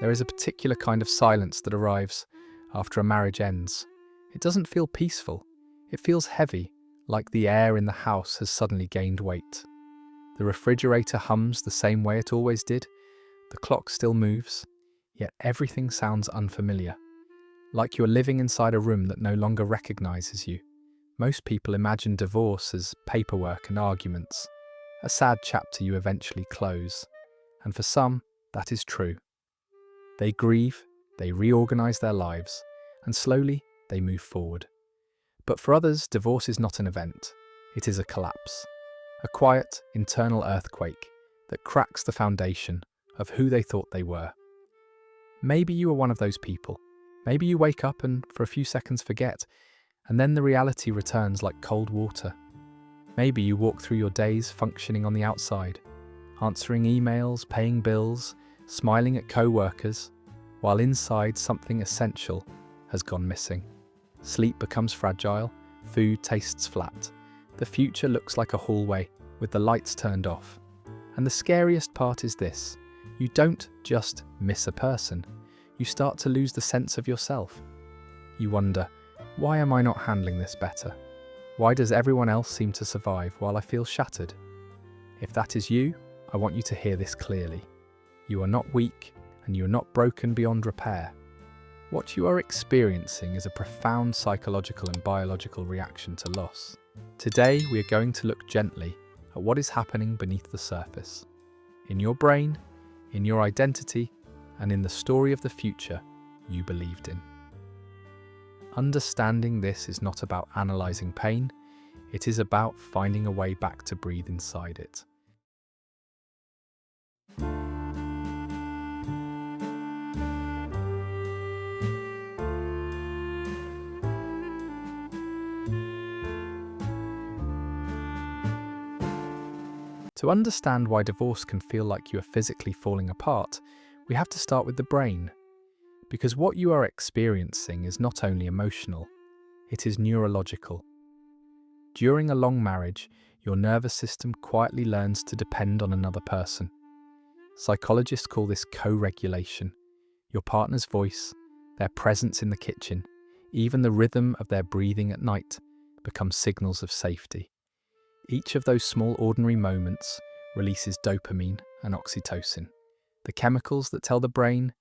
There is a particular kind of silence that arrives after a marriage ends. It doesn't feel peaceful. It feels heavy, like the air in the house has suddenly gained weight. The refrigerator hums the same way it always did. The clock still moves, yet everything sounds unfamiliar. Like you're living inside a room that no longer recognizes you. Most people imagine divorce as paperwork and arguments, a sad chapter you eventually close. And for some, that is true. They grieve, they reorganize their lives, and slowly they move forward. But for others, divorce is not an event. It is a collapse. A quiet, internal earthquake that cracks the foundation of who they thought they were. Maybe you are one of those people. Maybe you wake up and for a few seconds forget, and then the reality returns like cold water. Maybe you walk through your days functioning on the outside, answering emails, paying bills, smiling at co-workers, while inside something essential has gone missing. Sleep becomes fragile, food tastes flat. The future looks like a hallway with the lights turned off. And the scariest part is this: you don't just miss a person, you start to lose the sense of yourself. You wonder, why am I not handling this better? Why does everyone else seem to survive while I feel shattered? If that is you, I want you to hear this clearly. You are not weak, and you are not broken beyond repair. What you are experiencing is a profound psychological and biological reaction to loss. Today, we are going to look gently at what is happening beneath the surface. In your brain, in your identity, and in the story of the future you believed in. Understanding this is not about analyzing pain, it is about finding a way back to breathe inside it. To understand why divorce can feel like you are physically falling apart, we have to start with the brain. Because what you are experiencing is not only emotional, it is neurological. During a long marriage, your nervous system quietly learns to depend on another person. Psychologists call this co-regulation. Your partner's voice, their presence in the kitchen, even the rhythm of their breathing at night become signals of safety. Each of those small ordinary moments releases dopamine and oxytocin, the chemicals that tell the brain,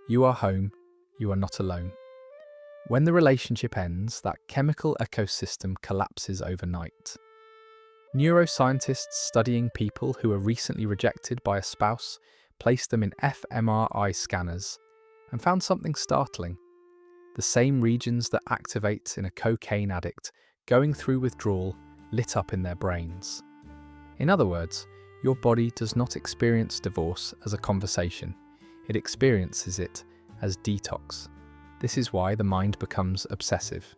you are home, you are not alone. When the relationship ends, that chemical ecosystem collapses overnight. Neuroscientists studying people who were recently rejected by a spouse placed them in fMRI scanners and found something startling. The same regions that activate in a cocaine addict going through withdrawal lit up in their brains. In other words, your body does not experience divorce as a conversation, it experiences it as detox. This is why the mind becomes obsessive.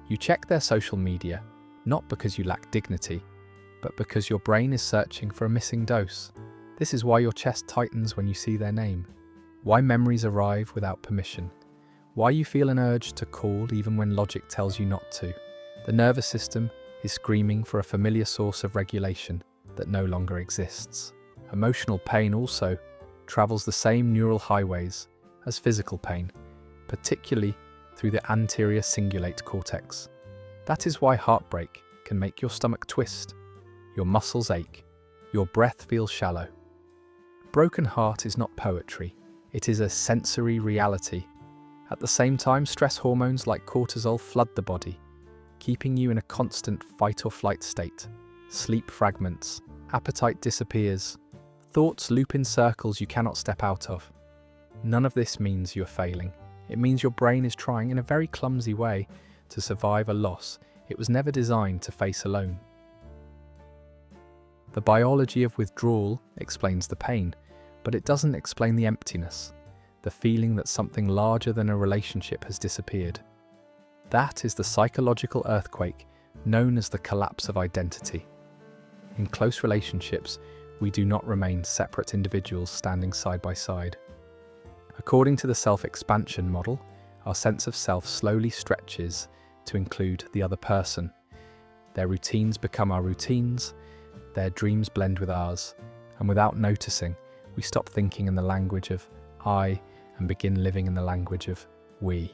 You check their social media, not because you lack dignity, but because your brain is searching for a missing dose. This is why your chest tightens when you see their name, why memories arrive without permission, why you feel an urge to call even when logic tells you not to. The nervous system is screaming for a familiar source of regulation that no longer exists. Emotional pain also travels the same neural highways as physical pain, particularly through the anterior cingulate cortex. That is why heartbreak can make your stomach twist, your muscles ache, your breath feel shallow. Broken heart is not poetry, it is a sensory reality. At the same time, stress hormones like cortisol flood the body, keeping you in a constant fight-or-flight state. Sleep fragments, appetite disappears, thoughts loop in circles you cannot step out of. None of this means you're failing. It means your brain is trying in a very clumsy way to survive a loss it was never designed to face alone. The biology of withdrawal explains the pain, but it doesn't explain the emptiness, the feeling that something larger than a relationship has disappeared. That is the psychological earthquake known as the collapse of identity. In close relationships, we do not remain separate individuals standing side by side. According to the self-expansion model, our sense of self slowly stretches to include the other person. Their routines become our routines, their dreams blend with ours, and without noticing, we stop thinking in the language of I and begin living in the language of we.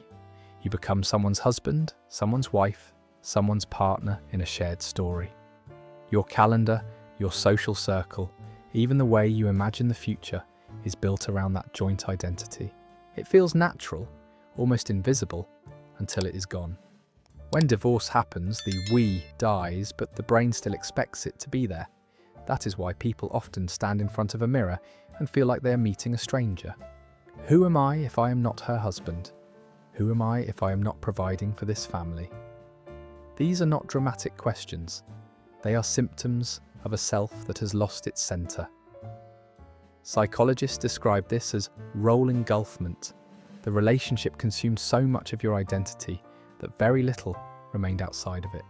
You become someone's husband, someone's wife, someone's partner in a shared story. Your calendar, your social circle, even the way you imagine the future is built around that joint identity. It feels natural, almost invisible, until it is gone. When divorce happens, the we dies, but the brain still expects it to be there. That is why people often stand in front of a mirror and feel like they are meeting a stranger. Who am I if I am not her husband? Who am I if I am not providing for this family? These are not dramatic questions. They are symptoms of a self that has lost its center. Psychologists describe this as role engulfment. The relationship consumed so much of your identity that very little remained outside of it.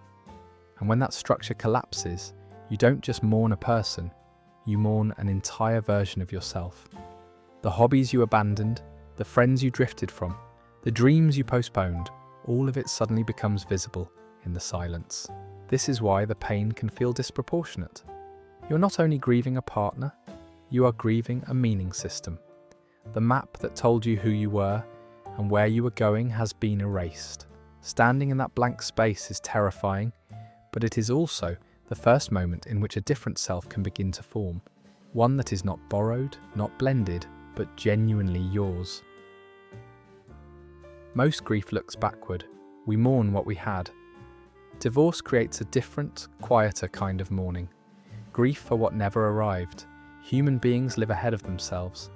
And when that structure collapses, you don't just mourn a person, you mourn an entire version of yourself. The hobbies you abandoned, the friends you drifted from, the dreams you postponed, all of it suddenly becomes visible in the silence. This is why the pain can feel disproportionate. You're not only grieving a partner, you are grieving a meaning system. The map that told you who you were and where you were going has been erased. Standing in that blank space is terrifying, but it is also the first moment in which a different self can begin to form. One that is not borrowed, not blended, but genuinely yours. Most grief looks backward. We mourn what we had. Divorce creates a different, quieter kind of mourning. Grief for what never arrived. Human beings live ahead of themselves.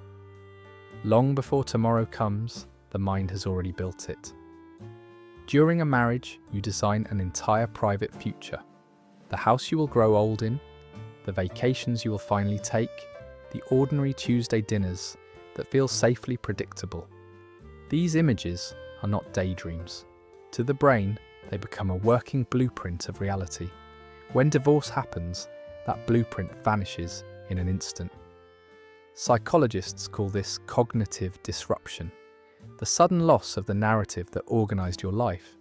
Long before tomorrow comes, the mind has already built it. During a marriage, you design an entire private future. The house you will grow old in, the vacations you will finally take, the ordinary Tuesday dinners that feel safely predictable. These images are not daydreams. To the brain, they become a working blueprint of reality. When divorce happens, that blueprint vanishes in an instant. Psychologists call this cognitive disruption, the sudden loss of the narrative that organized your life.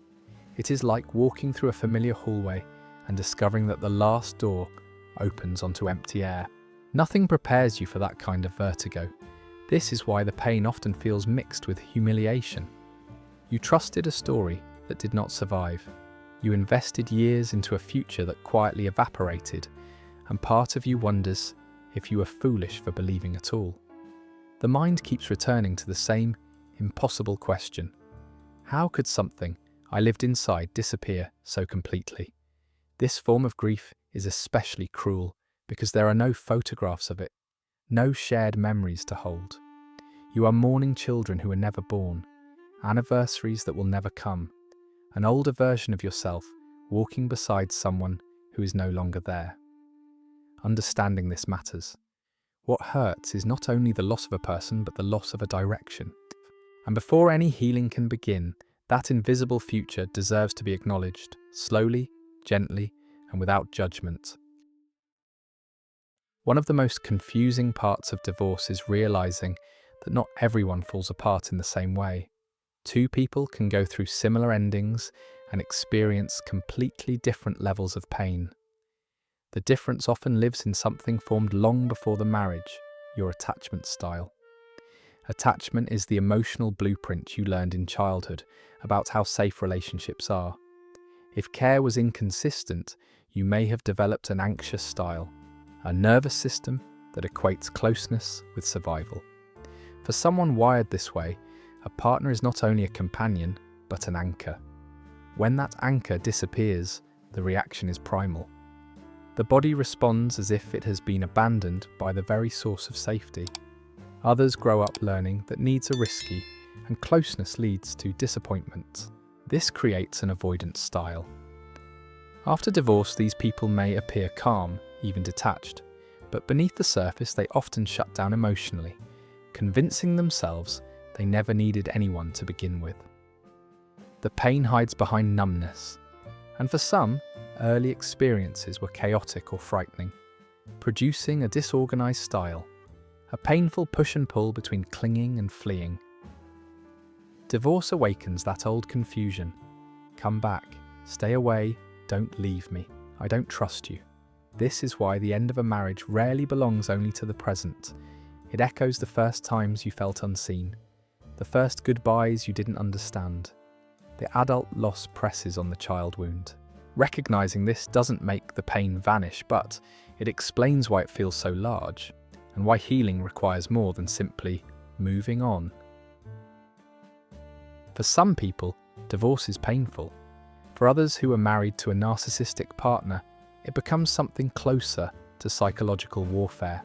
It is like walking through a familiar hallway and discovering that the last door opens onto empty air. Nothing prepares you for that kind of vertigo. This is why the pain often feels mixed with humiliation. You trusted a story that did not survive. You invested years into a future that quietly evaporated, and part of you wonders if you were foolish for believing at all. The mind keeps returning to the same impossible question. How could something I lived inside disappear so completely? This form of grief is especially cruel because there are no photographs of it, no shared memories to hold. You are mourning children who were never born, anniversaries that will never come, an older version of yourself walking beside someone who is no longer there. Understanding this matters. What hurts is not only the loss of a person, but the loss of a direction. And before any healing can begin, that invisible future deserves to be acknowledged, slowly, gently, and without judgment. One of the most confusing parts of divorce is realizing that not everyone falls apart in the same way. Two people can go through similar endings and experience completely different levels of pain. The difference often lives in something formed long before the marriage, your attachment style. Attachment is the emotional blueprint you learned in childhood about how safe relationships are. If care was inconsistent, you may have developed an anxious style, a nervous system that equates closeness with survival. For someone wired this way, a partner is not only a companion, but an anchor. When that anchor disappears, the reaction is primal. The body responds as if it has been abandoned by the very source of safety. Others grow up learning that needs are risky, and closeness leads to disappointment. This creates an avoidance style. After divorce, these people may appear calm, even detached, but beneath the surface they often shut down emotionally, convincing themselves they never needed anyone to begin with. The pain hides behind numbness, and for some, early experiences were chaotic or frightening, producing a disorganized style, a painful push and pull between clinging and fleeing. Divorce awakens that old confusion. Come back, stay away, don't leave me, I don't trust you. This is why the end of a marriage rarely belongs only to the present. It echoes the first times you felt unseen, the first goodbyes you didn't understand. The adult loss presses on the child wound. Recognizing this doesn't make the pain vanish, but it explains why it feels so large and why healing requires more than simply moving on. For some people, divorce is painful. For others who are married to a narcissistic partner, it becomes something closer to psychological warfare.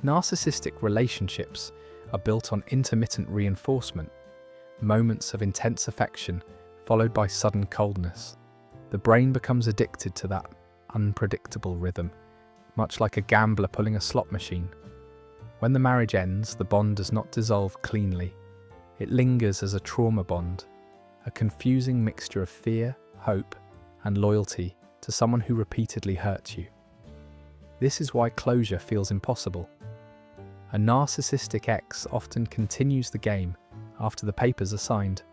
Narcissistic relationships are built on intermittent reinforcement, moments of intense affection followed by sudden coldness. The brain becomes addicted to that unpredictable rhythm, much like a gambler pulling a slot machine. When the marriage ends, the bond does not dissolve cleanly. It lingers as a trauma bond, a confusing mixture of fear, hope, and loyalty to someone who repeatedly hurt you. This is why closure feels impossible. A narcissistic ex often continues the game after the papers are signed,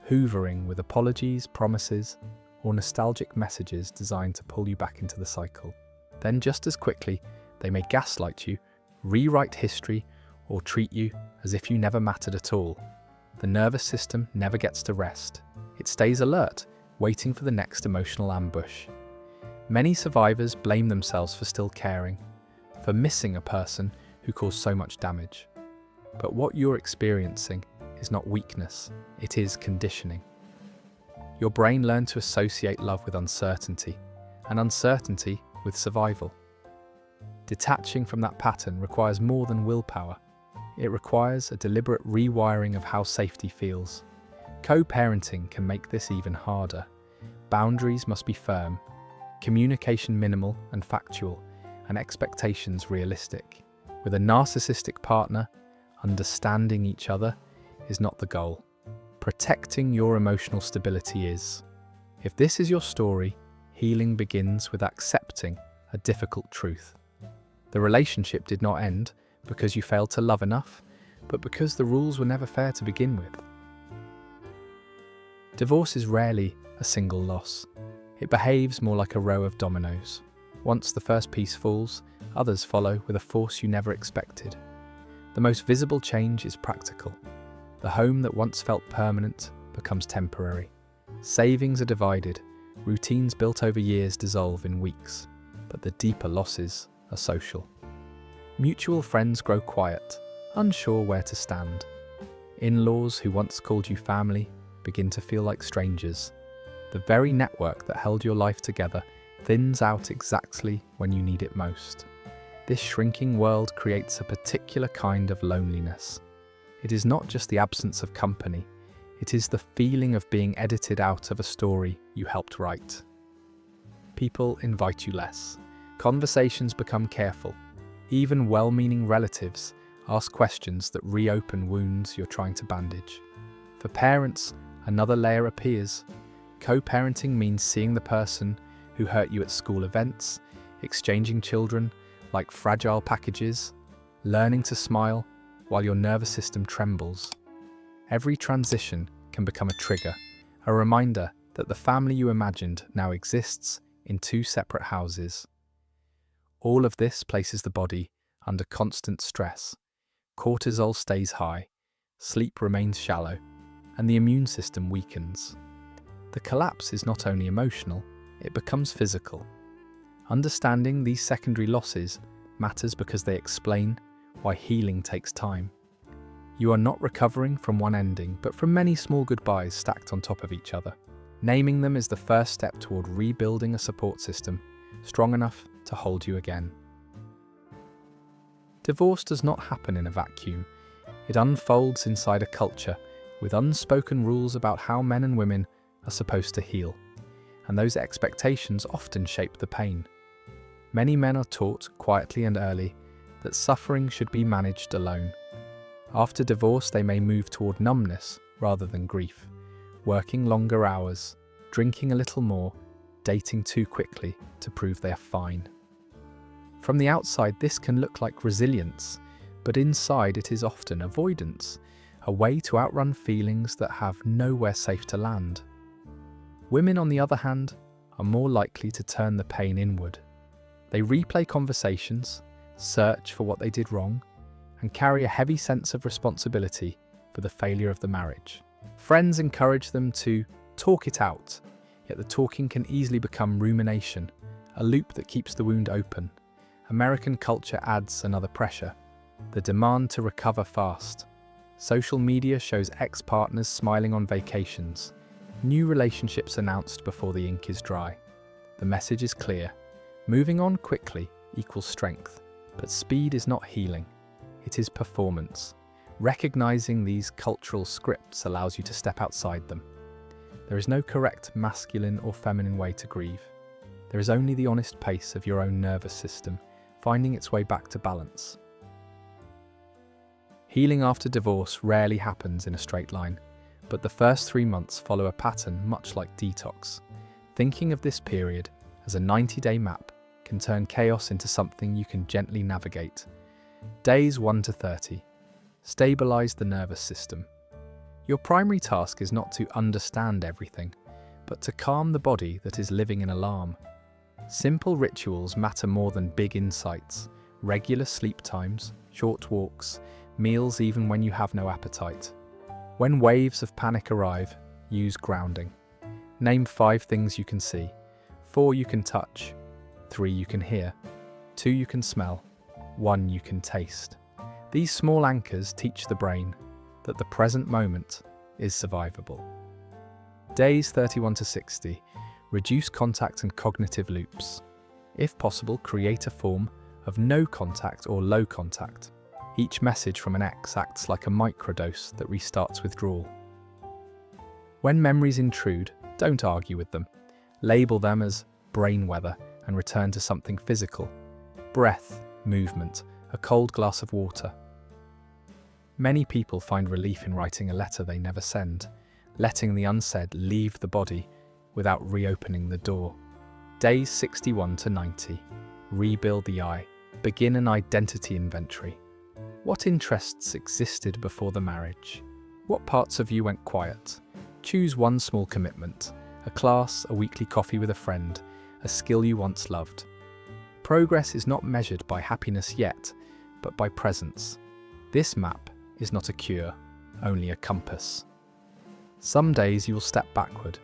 hoovering with apologies, promises, or nostalgic messages designed to pull you back into the cycle. Then just as quickly, they may gaslight you, rewrite history, or treat you as if you never mattered at all. The nervous system never gets to rest. It stays alert, waiting for the next emotional ambush. Many survivors blame themselves for still caring, for missing a person who caused so much damage. But what you're experiencing is not weakness, it is conditioning. Your brain learned to associate love with uncertainty, and uncertainty with survival. Detaching from that pattern requires more than willpower. It requires a deliberate rewiring of how safety feels. Co-parenting can make this even harder. Boundaries must be firm, communication minimal and factual, and expectations realistic. With a narcissistic partner, understanding each other is not the goal. Protecting your emotional stability is. If this is your story, healing begins with accepting a difficult truth. The relationship did not end because you failed to love enough, but because the rules were never fair to begin with. Divorce is rarely a single loss. It behaves more like a row of dominoes. Once the first piece falls, others follow with a force you never expected. The most visible change is practical. The home that once felt permanent becomes temporary. Savings are divided, routines built over years dissolve in weeks, but the deeper losses are social. Mutual friends grow quiet, unsure where to stand. In-laws who once called you family begin to feel like strangers. The very network that held your life together thins out exactly when you need it most. This shrinking world creates a particular kind of loneliness. It is not just the absence of company, it is the feeling of being edited out of a story you helped write. People invite you less. Conversations become careful. Even well-meaning relatives ask questions that reopen wounds you're trying to bandage. For parents, another layer appears. Co-parenting means seeing the person who hurt you at school events, exchanging children like fragile packages, learning to smile while your nervous system trembles. Every transition can become a trigger, a reminder that the family you imagined now exists in two separate houses. All of this places the body under constant stress. Cortisol stays high, sleep remains shallow, and the immune system weakens. The collapse is not only emotional, it becomes physical. Understanding these secondary losses matters because they explain why healing takes time. You are not recovering from one ending, but from many small goodbyes stacked on top of each other. Naming them is the first step toward rebuilding a support system strong enough to hold you again. Divorce does not happen in a vacuum. It unfolds inside a culture with unspoken rules about how men and women are supposed to heal, and those expectations often shape the pain. Many men are taught, quietly and early, that suffering should be managed alone. After divorce, they may move toward numbness rather than grief, working longer hours, drinking a little more, dating too quickly to prove they are fine. From the outside, this can look like resilience, but inside it is often avoidance, a way to outrun feelings that have nowhere safe to land. Women, on the other hand, are more likely to turn the pain inward. They replay conversations, search for what they did wrong, and carry a heavy sense of responsibility with the failure of the marriage. Friends encourage them to talk it out, yet the talking can easily become rumination, a loop that keeps the wound open. American culture adds another pressure, the demand to recover fast. Social media shows ex-partners smiling on vacations, new relationships announced before the ink is dry. The message is clear. Moving on quickly equals strength, but speed is not healing. It is performance. Recognizing these cultural scripts allows you to step outside them. There is no correct masculine or feminine way to grieve. There is only the honest pace of your own nervous system, finding its way back to balance. Healing after divorce rarely happens in a straight line, but the first 3 months follow a pattern much like detox. Thinking of this period as a 90-day map can turn chaos into something you can gently navigate. Days 1 to 30. Stabilize the nervous system. Your primary task is not to understand everything, but to calm the body that is living in alarm. Simple rituals matter more than big insights. Regular sleep times, short walks, meals even when you have no appetite. When waves of panic arrive, use grounding. Name 5 things you can see, 4 you can touch, 3 you can hear, 2 you can smell, 1 you can taste. These small anchors teach the brain that the present moment is survivable. Days 31 to 60. Reduce contact and cognitive loops. If possible, create a form of no contact or low contact. Each message from an ex acts like a microdose that restarts withdrawal. When memories intrude, don't argue with them. Label them as brain weather and return to something physical. Breath, movement, a cold glass of water. Many people find relief in writing a letter they never send, letting the unsaid leave the body without reopening the door. Days 61 to 90. Rebuild the I. Begin an identity inventory. What interests existed before the marriage? What parts of you went quiet? Choose one small commitment, a class, a weekly coffee with a friend, a skill you once loved. Progress is not measured by happiness yet, but by presence. This map is not a cure, only a compass. Some days you will step backward.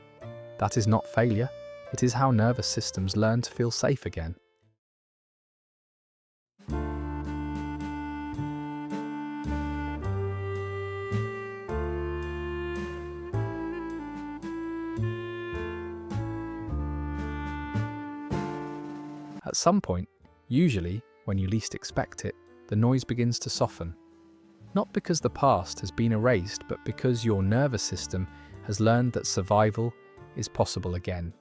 That is not failure, it is how nervous systems learn to feel safe again. At some point, usually when you least expect it, the noise begins to soften. Not because the past has been erased, but because your nervous system has learned that survival is possible again.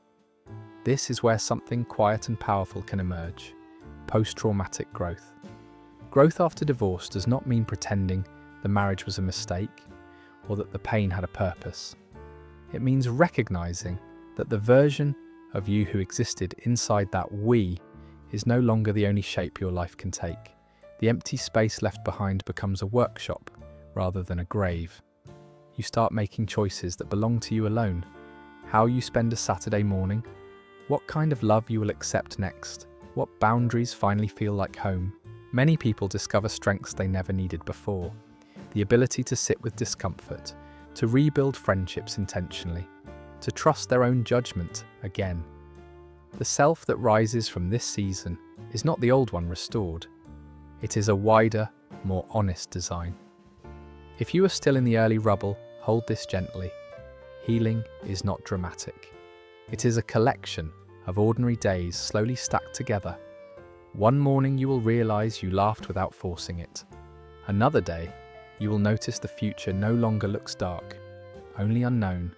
This is where something quiet and powerful can emerge: post-traumatic growth. Growth after divorce does not mean pretending the marriage was a mistake or that the pain had a purpose. It means recognizing that the version of you who existed inside that we is no longer the only shape your life can take. The empty space left behind becomes a workshop rather than a grave. You start making choices that belong to you alone. How you spend a Saturday morning, what kind of love you will accept next, what boundaries finally feel like home. Many people discover strengths they never needed before. The ability to sit with discomfort, to rebuild friendships intentionally, to trust their own judgment again. The self that rises from this season is not the old one restored. It is a wider, more honest design. If you are still in the early rubble, hold this gently. Healing is not dramatic. It is a collection of ordinary days slowly stacked together. One morning you will realize you laughed without forcing it. Another day, you will notice the future no longer looks dark, only unknown,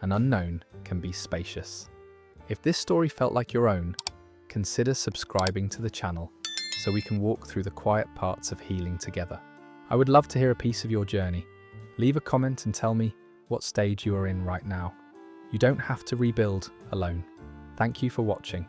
and unknown can be spacious. If this story felt like your own, consider subscribing to the channel so we can walk through the quiet parts of healing together. I would love to hear a piece of your journey. Leave a comment and tell me what stage you are in right now. You don't have to rebuild alone. Thank you for watching.